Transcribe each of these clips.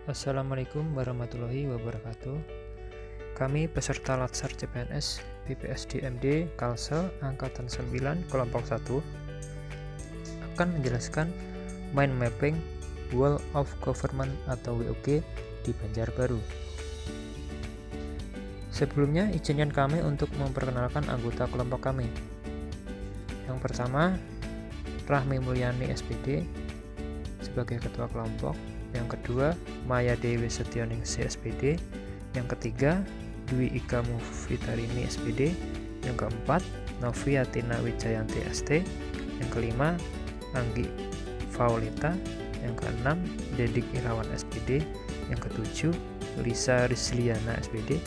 Assalamualaikum warahmatullahi wabarakatuh. Kami peserta Latsar CPNS BPSDMD Kalsel Angkatan 9 Kelompok 1 akan menjelaskan Mind Mapping World of Government atau WOG di Banjarbaru. Sebelumnya, izinkan kami untuk memperkenalkan anggota kelompok kami. Yang pertama, Rahmi Mulyani SPD sebagai ketua kelompok. Yang kedua, Maya Dewi Setioningsi SPD. Yang ketiga, Dwi Ika Mufitarini SPD. Yang keempat, Novi Atina Wijayanti ST. Yang kelima, Anggi Faulita. Yang keenam, Dedik Irawan SPD. Yang ketujuh, Lisa Rizliana SPD.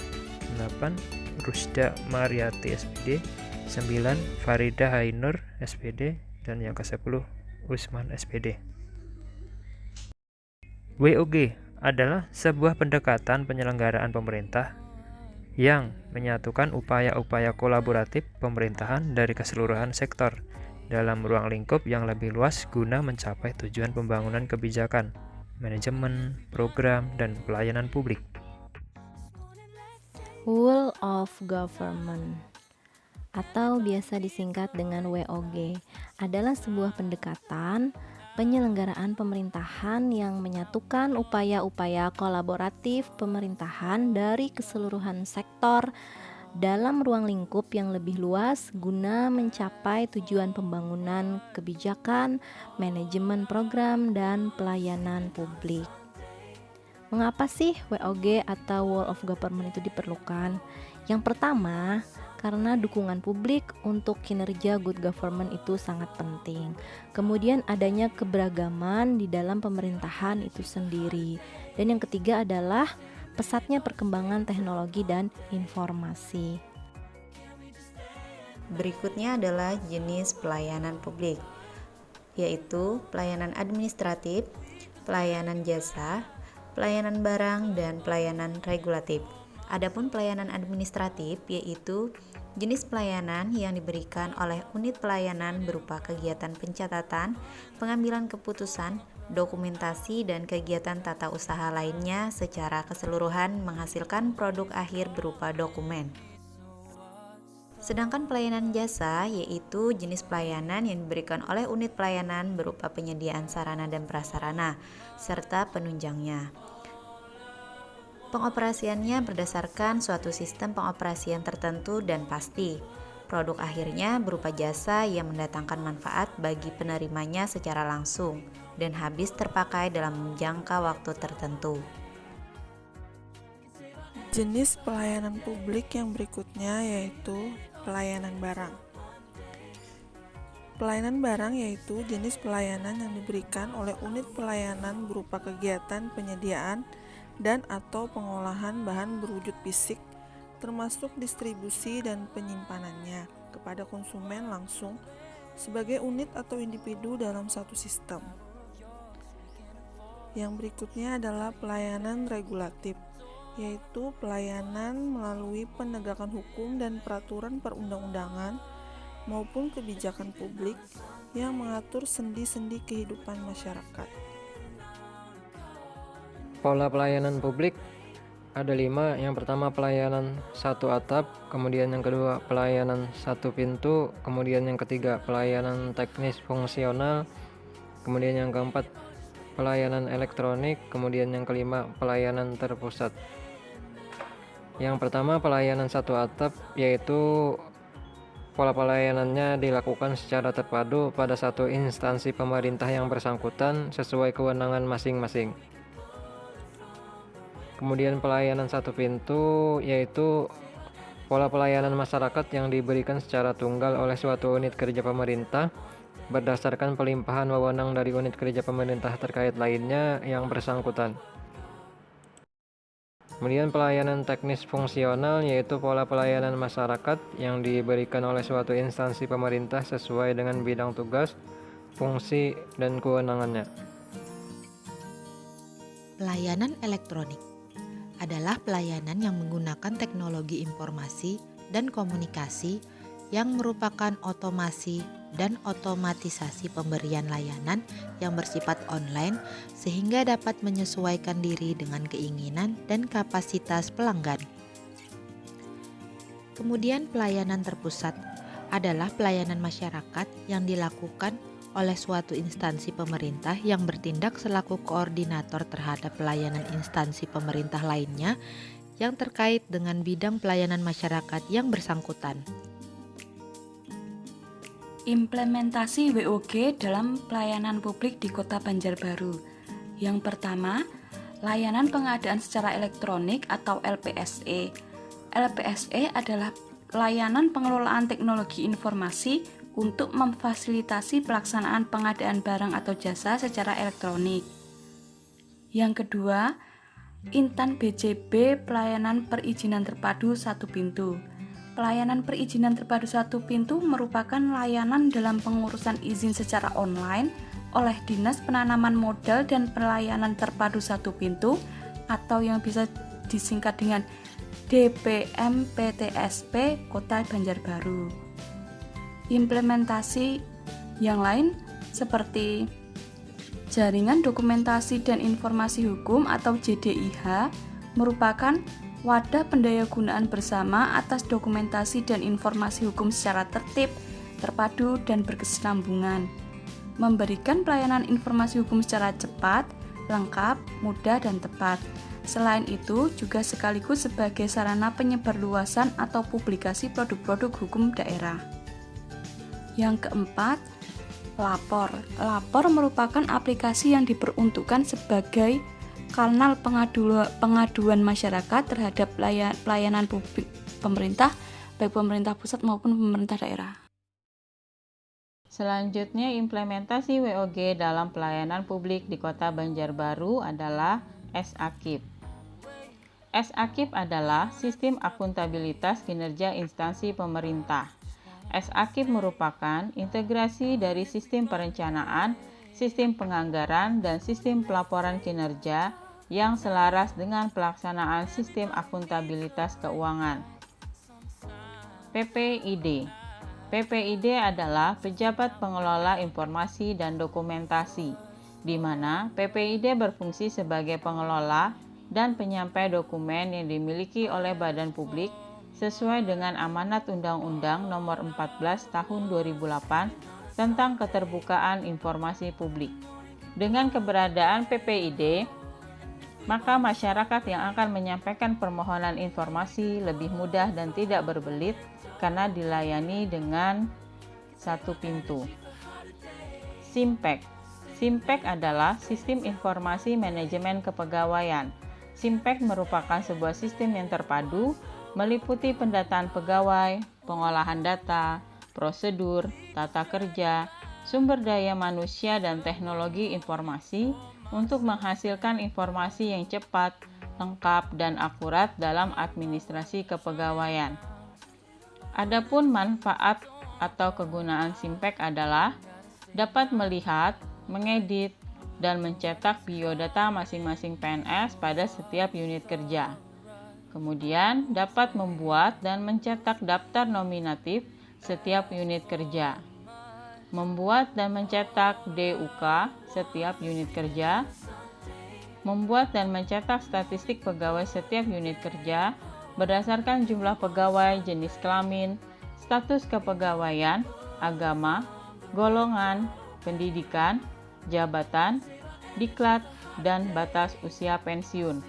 8, Rusda Mariati SPD. 9, Farida Hainur SPD. Dan yang ke-10, Usman SPD. WOG adalah sebuah pendekatan penyelenggaraan pemerintah yang menyatukan upaya-upaya kolaboratif pemerintahan dari keseluruhan sektor dalam ruang lingkup yang lebih luas guna mencapai tujuan pembangunan kebijakan, manajemen, program, dan pelayanan publik. World of Government atau biasa disingkat dengan WOG adalah sebuah pendekatan penyelenggaraan pemerintahan yang menyatukan upaya-upaya kolaboratif pemerintahan dari keseluruhan sektor dalam ruang lingkup yang lebih luas guna mencapai tujuan pembangunan kebijakan, manajemen program, dan pelayanan publik. Mengapa sih WOG atau World of Government itu diperlukan? Yang pertama, karena dukungan publik untuk kinerja good government itu sangat penting. Kemudian adanya keberagaman di dalam pemerintahan itu sendiri. Dan yang ketiga adalah pesatnya perkembangan teknologi dan informasi. Berikutnya adalah jenis pelayanan publik, yaitu pelayanan administratif, pelayanan jasa, pelayanan barang, dan pelayanan regulatif. Adapun pelayanan administratif yaitu jenis pelayanan yang diberikan oleh unit pelayanan berupa kegiatan pencatatan, pengambilan keputusan, dokumentasi, dan kegiatan tata usaha lainnya secara keseluruhan menghasilkan produk akhir berupa dokumen. Sedangkan pelayanan jasa yaitu jenis pelayanan yang diberikan oleh unit pelayanan berupa penyediaan sarana dan prasarana serta penunjangnya. Pengoperasiannya berdasarkan suatu sistem pengoperasian tertentu dan pasti. Produk akhirnya berupa jasa yang mendatangkan manfaat bagi penerimanya secara langsung dan habis terpakai dalam jangka waktu tertentu. Jenis pelayanan publik yang berikutnya yaitu pelayanan barang. Pelayanan barang yaitu jenis pelayanan yang diberikan oleh unit pelayanan berupa kegiatan penyediaan dan atau pengolahan bahan berwujud fisik termasuk distribusi dan penyimpanannya kepada konsumen langsung sebagai unit atau individu dalam satu sistem. Yang berikutnya adalah pelayanan regulatif, yaitu pelayanan melalui penegakan hukum dan peraturan perundang-undangan maupun kebijakan publik yang mengatur sendi-sendi kehidupan masyarakat. Pola pelayanan publik ada 5. Yang pertama, pelayanan satu atap, kemudian yang kedua pelayanan satu pintu, kemudian yang ketiga pelayanan teknis fungsional, kemudian yang keempat pelayanan elektronik, kemudian yang kelima pelayanan terpusat. Yang pertama, pelayanan satu atap, yaitu pola pelayanannya dilakukan secara terpadu pada satu instansi pemerintah yang bersangkutan sesuai kewenangan masing-masing. Kemudian pelayanan satu pintu yaitu pola pelayanan masyarakat yang diberikan secara tunggal oleh suatu unit kerja pemerintah berdasarkan pelimpahan wewenang dari unit kerja pemerintah terkait lainnya yang bersangkutan. Kemudian pelayanan teknis fungsional yaitu pola pelayanan masyarakat yang diberikan oleh suatu instansi pemerintah sesuai dengan bidang tugas, fungsi, dan kewenangannya. Pelayanan elektronik adalah pelayanan yang menggunakan teknologi informasi dan komunikasi yang merupakan otomasi dan otomatisasi pemberian layanan yang bersifat online sehingga dapat menyesuaikan diri dengan keinginan dan kapasitas pelanggan. Kemudian pelayanan terpusat adalah pelayanan masyarakat yang dilakukan oleh suatu instansi pemerintah yang bertindak selaku koordinator terhadap pelayanan instansi pemerintah lainnya yang terkait dengan bidang pelayanan masyarakat yang bersangkutan. Implementasi WOG dalam pelayanan publik di Kota Banjarbaru. Yang pertama, layanan pengadaan secara elektronik atau LPSE. LPSE adalah layanan pengelolaan teknologi informasi untuk memfasilitasi pelaksanaan pengadaan barang atau jasa secara elektronik. Yang kedua, Intan BCB Pelayanan Perizinan Terpadu Satu Pintu. Pelayanan perizinan terpadu satu pintu merupakan layanan dalam pengurusan izin secara online oleh Dinas Penanaman Modal dan Pelayanan Terpadu Satu Pintu atau yang bisa disingkat dengan DPM-PTSP Kota Banjarbaru. Implementasi yang lain seperti Jaringan Dokumentasi dan Informasi Hukum atau JDIH merupakan wadah pendayagunaan bersama atas dokumentasi dan informasi hukum secara tertib, terpadu, dan berkesinambungan. Memberikan pelayanan informasi hukum secara cepat, lengkap, mudah, dan tepat. Selain itu, juga sekaligus sebagai sarana penyebarluasan atau publikasi produk-produk hukum daerah. Yang keempat, Lapor. Lapor merupakan aplikasi yang diperuntukkan sebagai kanal pengaduan masyarakat terhadap pelayanan publik pemerintah, baik pemerintah pusat maupun pemerintah daerah. Selanjutnya, implementasi WOG dalam pelayanan publik di Kota Banjarbaru adalah S-Akib. S-Akib adalah Sistem Akuntabilitas Kinerja Instansi Pemerintah. S-Akib merupakan integrasi dari sistem perencanaan, sistem penganggaran, dan sistem pelaporan kinerja yang selaras dengan pelaksanaan sistem akuntabilitas keuangan. PPID. PPID adalah Pejabat Pengelola Informasi dan Dokumentasi, di mana PPID berfungsi sebagai pengelola dan penyampai dokumen yang dimiliki oleh badan publik sesuai dengan amanat Undang-Undang Nomor 14 Tahun 2008 tentang keterbukaan informasi publik. Dengan keberadaan PPID, maka masyarakat yang akan menyampaikan permohonan informasi lebih mudah dan tidak berbelit karena dilayani dengan satu pintu. SIMPEK. SIMPEK adalah Sistem Informasi Manajemen Kepegawaian. SIMPEK merupakan sebuah sistem yang terpadu, meliputi pendataan pegawai, pengolahan data, prosedur, tata kerja, sumber daya manusia, dan teknologi informasi untuk menghasilkan informasi yang cepat, lengkap, dan akurat dalam administrasi kepegawaian. Adapun manfaat atau kegunaan SIMPEK adalah dapat melihat, mengedit, dan mencetak biodata masing-masing PNS pada setiap unit kerja. Kemudian dapat membuat dan mencetak daftar nominatif setiap unit kerja, membuat dan mencetak DUK setiap unit kerja, membuat dan mencetak statistik pegawai setiap unit kerja berdasarkan jumlah pegawai, jenis kelamin, status kepegawaian, agama, golongan, pendidikan, jabatan, diklat, dan batas usia pensiun.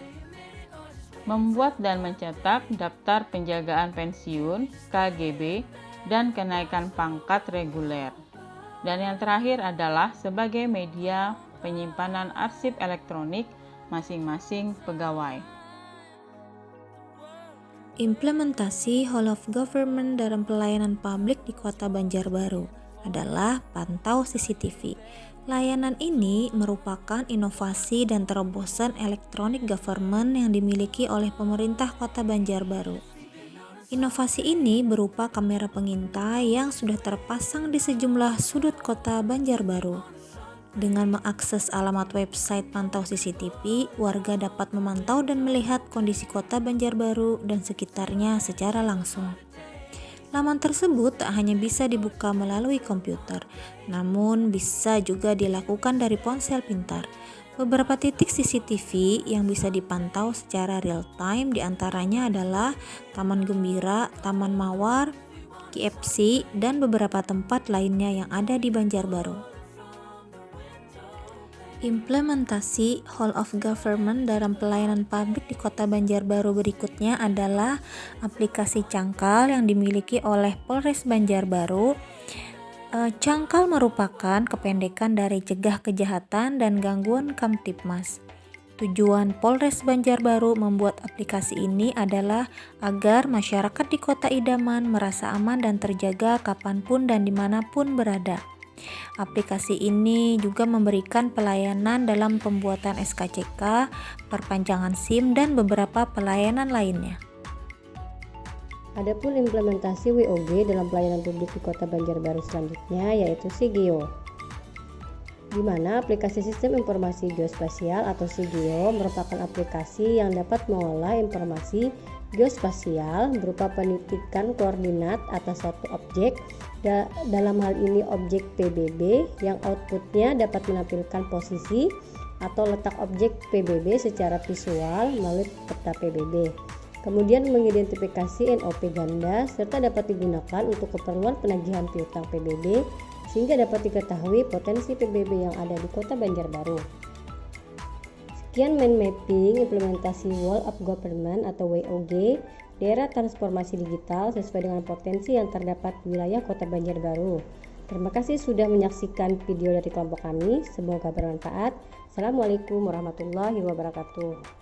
Membuat dan mencetak daftar penjagaan pensiun, KGB, dan kenaikan pangkat reguler. Dan yang terakhir adalah sebagai media penyimpanan arsip elektronik masing-masing pegawai. Implementasi Whole of Government dalam pelayanan publik di Kota Banjarbaru adalah pantau CCTV. Layanan ini merupakan inovasi dan terobosan elektronik government yang dimiliki oleh pemerintah Kota Banjarbaru. Inovasi ini berupa kamera pengintai yang sudah terpasang di sejumlah sudut Kota Banjarbaru. Dengan mengakses alamat website pantau CCTV, warga dapat memantau dan melihat kondisi Kota Banjarbaru dan sekitarnya secara langsung. Laman tersebut tak hanya bisa dibuka melalui komputer, namun bisa juga dilakukan dari ponsel pintar. Beberapa titik CCTV yang bisa dipantau secara real time diantaranya adalah Taman Gembira, Taman Mawar, KFC, dan beberapa tempat lainnya yang ada di Banjarbaru. Implementasi Whole of Government dalam pelayanan publik di Kota Banjarbaru berikutnya adalah aplikasi Cangkal yang dimiliki oleh Polres Banjarbaru. Cangkal merupakan kependekan dari Cegah Kejahatan dan Gangguan Kamtibmas. Tujuan Polres Banjarbaru membuat aplikasi ini adalah agar masyarakat di Kota Idaman merasa aman dan terjaga kapanpun dan dimanapun berada. Aplikasi ini juga memberikan pelayanan dalam pembuatan SKCK, perpanjangan SIM, dan beberapa pelayanan lainnya. Adapun implementasi WOG dalam pelayanan publik di Kota Banjarbaru selanjutnya yaitu SIGIO, di mana aplikasi Sistem Informasi Geospasial atau SIGIO merupakan aplikasi yang dapat mengolah informasi geospasial berupa penitikan koordinat atas suatu objek, dalam hal ini objek PBB, yang outputnya dapat menampilkan posisi atau letak objek PBB secara visual melalui peta PBB. Kemudian mengidentifikasi NOP ganda serta dapat digunakan untuk keperluan penagihan piutang PBB sehingga dapat diketahui potensi PBB yang ada di Kota Banjarbaru. Sekian mind mapping implementasi Whole of Government atau WOG daerah transformasi digital sesuai dengan potensi yang terdapat di wilayah Kota Banjarbaru. Terima kasih sudah menyaksikan video dari kelompok kami, semoga bermanfaat. Assalamualaikum warahmatullahi wabarakatuh.